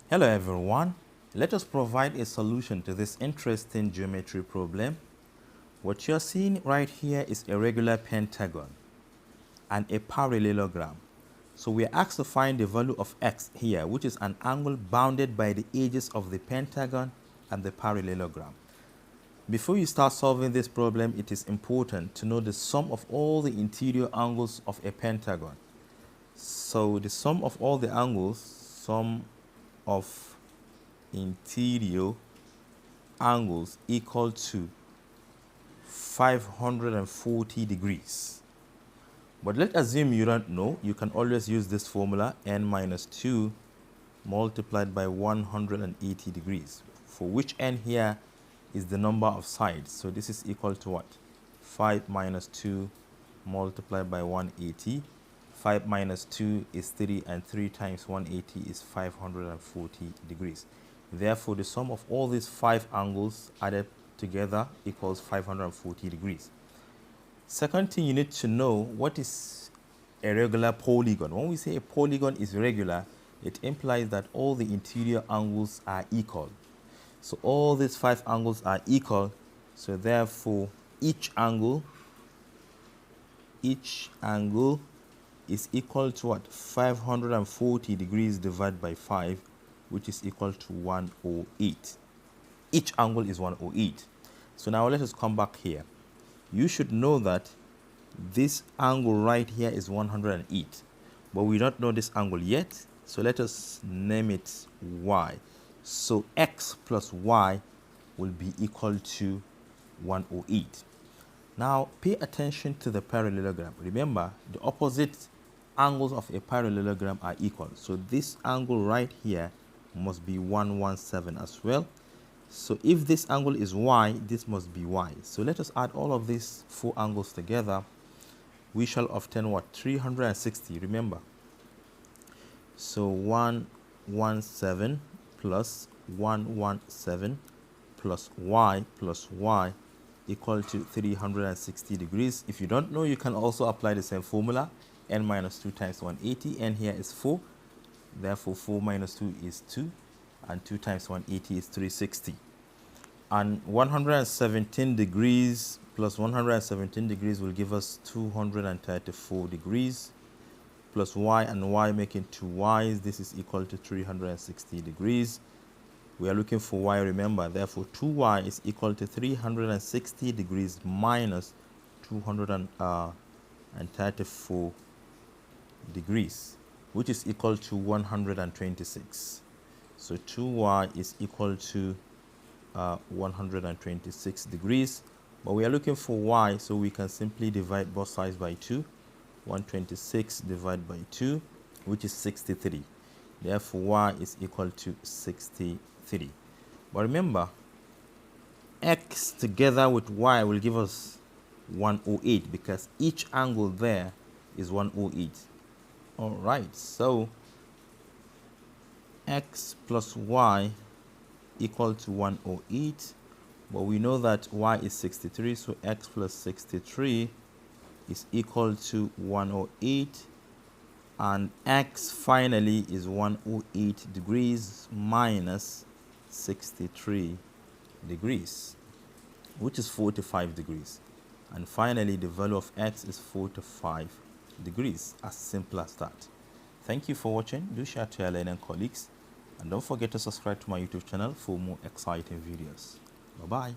Hello everyone, let us provide a solution to this interesting geometry problem. What you're seeing right here is a regular pentagon and a parallelogram. So we are asked to find the value of x here, which is an angle bounded by the edges of the pentagon and the parallelogram. Before you start solving this problem, it is important to know the sum of all the interior angles of a pentagon. So the sum of all the angles, sum of interior angles equal to 540 degrees. But let's assume you don't know. You can always use this formula, n minus 2 multiplied by 180 degrees, for which n here is the number of sides. So this is equal to what? 5 minus 2 multiplied by 180. 5 minus 2 is 3, and 3 times 180 is 540 degrees. Therefore, the sum of all these 5 angles added together equals 540 degrees. Second thing you need to know, what is a regular polygon? When we say a polygon is regular, it implies that all the interior angles are equal. So all these 5 angles are equal, so therefore each angle is equal to what? 540 degrees divided by 5, which is equal to 108. Each angle is 108. So now let us come back here. You should know that this angle right here is 108, but we don't know this angle yet, so let us name it y. So x plus y will be equal to 108. Now pay attention to the parallelogram. Remember, the opposite angles of a parallelogram are equal. So this angle right here must be 117 as well. So if this angle is y, this must be y. So let us add all of these 4 angles together. We shall obtain what? 360, remember. So 117 plus 117 plus y equal to 360 degrees. If you don't know, you can also apply the same formula. N minus 2 times 180. N here is 4. Therefore, 4 minus 2 is 2. And 2 times 180 is 360. And 117 degrees plus 117 degrees will give us 234 degrees. Plus y and y making 2 y's. This is equal to 360 degrees. We are looking for y, remember. Therefore, 2y is equal to 360 degrees minus 234 degrees, which is equal to 126. So 2y is equal to 126 degrees. But we are looking for y, so we can simply divide both sides by 2. 126 divided by 2, which is 63. Therefore, y is equal to 63. But remember, x together with y will give us 108 because each angle there is 108. All right, so x plus y equal to 108. But we know that y is 63, so x plus 63 is equal to 108. And x finally is 108 degrees minus 63 degrees, which is 45 degrees. And finally, the value of x is 45 degrees. As simple as that. Thank you for watching. Do share to your learning colleagues. And don't forget to subscribe to my YouTube channel for more exciting videos. Bye-bye.